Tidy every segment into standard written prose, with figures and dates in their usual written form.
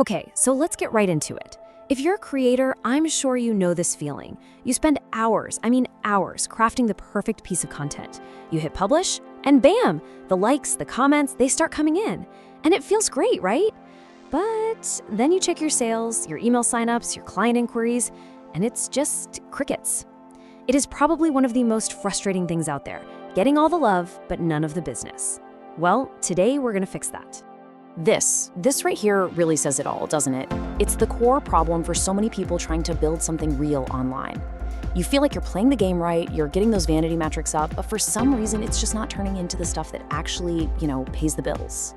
Okay, so let's get right into it. If you're a creator, I'm sure you know this feeling. You spend hours, hours, crafting the perfect piece of content. You hit publish, and bam! The likes, the comments, they start coming in. And it feels great, right? But then you check your sales, your email signups, your client inquiries, and it's just crickets. It is probably one of the most frustrating things out there, getting all the love, but none of the business. Well, today we're gonna fix that. This right here really says it all, doesn't it? It's the core problem for so many people trying to build something real online. You feel like you're playing the game right, you're getting those vanity metrics up, but for some reason it's just not turning into the stuff that actually, pays the bills.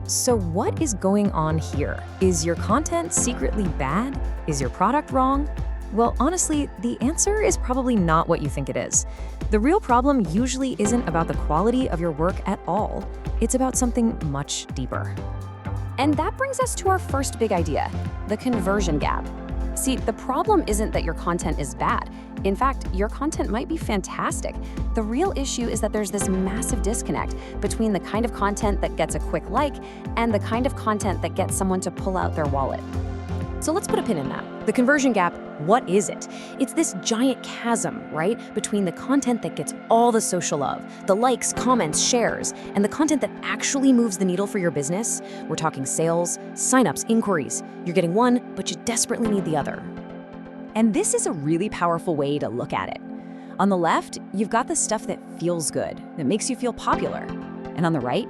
So what is going on here? Is your content secretly bad? Is your product wrong? Well, honestly, the answer is probably not what you think it is. The real problem usually isn't about the quality of your work at all. It's about something much deeper. And that brings us to our first big idea, the conversion gap. See, the problem isn't that your content is bad. In fact, your content might be fantastic. The real issue is that there's this massive disconnect between the kind of content that gets a quick like and the kind of content that gets someone to pull out their wallet. So let's put a pin in that. The conversion gap, what is it? It's this giant chasm, right, between the content that gets all the social love, the likes, comments, shares, and the content that actually moves the needle for your business. We're talking sales, signups, inquiries. You're getting one, but you desperately need the other. And this is a really powerful way to look at it. On the left, you've got the stuff that feels good, that makes you feel popular. And on the right,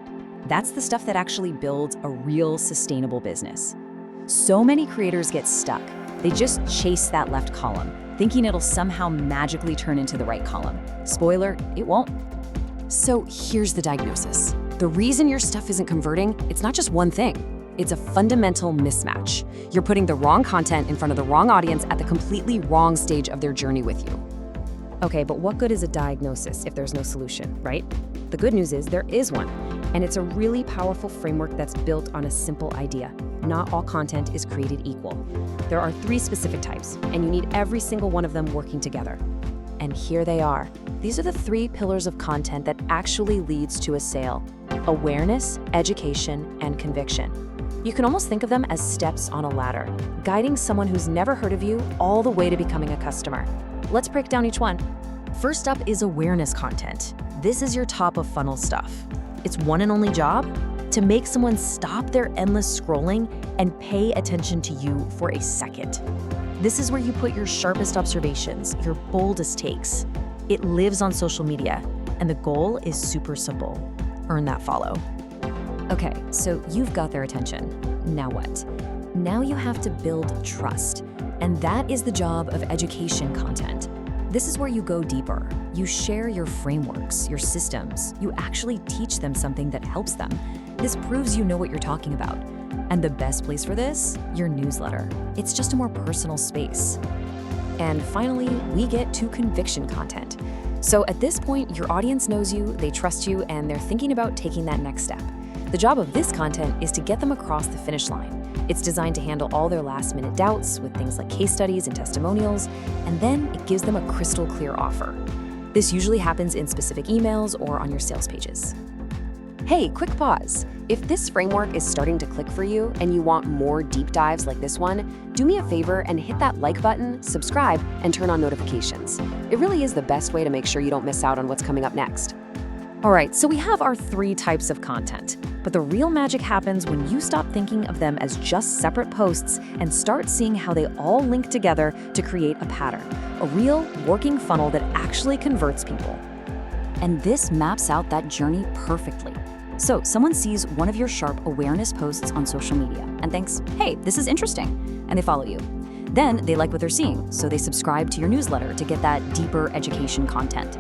that's the stuff that actually builds a real sustainable business. So many creators get stuck. They just chase that left column, thinking it'll somehow magically turn into the right column. Spoiler, it won't. So here's the diagnosis. The reason your stuff isn't converting, it's not just one thing. It's a fundamental mismatch. You're putting the wrong content in front of the wrong audience at the completely wrong stage of their journey with you. Okay, but what good is a diagnosis if there's no solution, right? The good news is there is one, and it's a really powerful framework that's built on a simple idea. Not all content is created equal. There are 3 specific types, and you need every single one of them working together. And here they are. These are the 3 pillars of content that actually leads to a sale: awareness, education, and conviction. You can almost think of them as steps on a ladder, guiding someone who's never heard of you all the way to becoming a customer. Let's break down each one. First up is awareness content. This is your top of funnel stuff. Its one and only job? To make someone stop their endless scrolling and pay attention to you for a second. This is where you put your sharpest observations, your boldest takes. It lives on social media, and the goal is super simple: earn that follow. Okay, so you've got their attention. Now what? Now you have to build trust, and that is the job of education content. This is where you go deeper. You share your frameworks, your systems. You actually teach them something that helps them. This proves you know what you're talking about. And the best place for this? Your newsletter. It's just a more personal space. And finally, we get to conviction content. So at this point, your audience knows you, they trust you, and they're thinking about taking that next step. The job of this content is to get them across the finish line. It's designed to handle all their last-minute doubts with things like case studies and testimonials, and then it gives them a crystal clear offer. This usually happens in specific emails or on your sales pages. Hey, quick pause. If this framework is starting to click for you and you want more deep dives like this one, do me a favor and hit that like button, subscribe, and turn on notifications. It really is the best way to make sure you don't miss out on what's coming up next. All right, so we have our 3 types of content, but the real magic happens when you stop thinking of them as just separate posts and start seeing how they all link together to create a pattern, a real working funnel that actually converts people. And this maps out that journey perfectly. So someone sees one of your sharp awareness posts on social media and thinks, hey, this is interesting, and they follow you. Then they like what they're seeing, so they subscribe to your newsletter to get that deeper education content.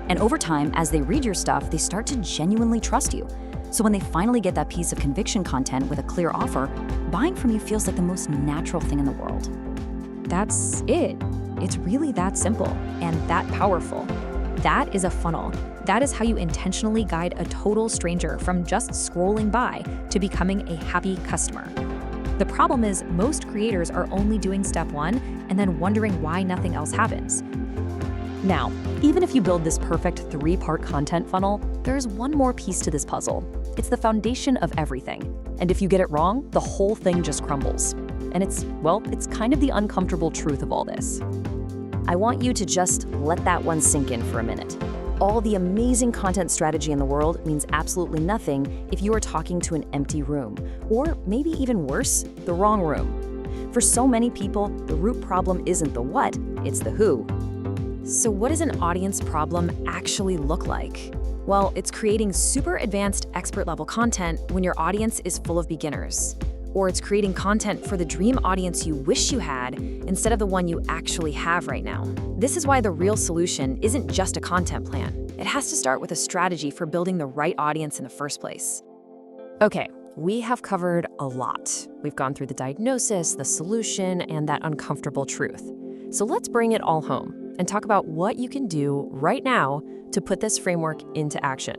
And over time, as they read your stuff, they start to genuinely trust you. So when they finally get that piece of conviction content with a clear offer, buying from you feels like the most natural thing in the world. That's it. It's really that simple and that powerful. That is a funnel. That is how you intentionally guide a total stranger from just scrolling by to becoming a happy customer. The problem is most creators are only doing step 1 and then wondering why nothing else happens. Now, even if you build this perfect 3-part content funnel, there's one more piece to this puzzle: It's the foundation of everything. And if you get it wrong, the whole thing just crumbles. And it's kind of the uncomfortable truth of all this. I want you to just let that one sink in for a minute. All the amazing content strategy in the world means absolutely nothing if you are talking to an empty room, or maybe even worse, the wrong room. For so many people, the root problem isn't the what, it's the who. So what does an audience problem actually look like? Well, it's creating super advanced expert-level content when your audience is full of beginners. Or it's creating content for the dream audience you wish you had instead of the one you actually have right now. This is why the real solution isn't just a content plan. It has to start with a strategy for building the right audience in the first place. Okay, we have covered a lot. We've gone through the diagnosis, the solution, and that uncomfortable truth. So let's bring it all home and talk about what you can do right now to put this framework into action.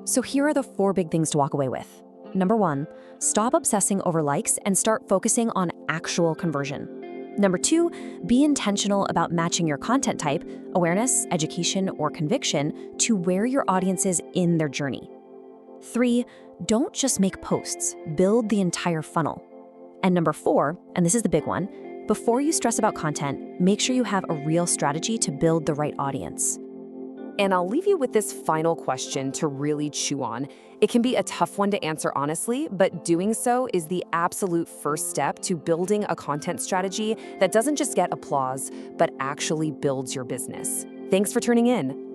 So here are the 4 big things to walk away with. Number 1, stop obsessing over likes and start focusing on actual conversion. Number 2, be intentional about matching your content type, awareness, education, or conviction, to where your audience is in their journey. 3, don't just make posts, build the entire funnel. And number 4, and this is the big one, before you stress about content, make sure you have a real strategy to build the right audience. And I'll leave you with this final question to really chew on. It can be a tough one to answer honestly, but doing so is the absolute first step to building a content strategy that doesn't just get applause, but actually builds your business. Thanks for tuning in.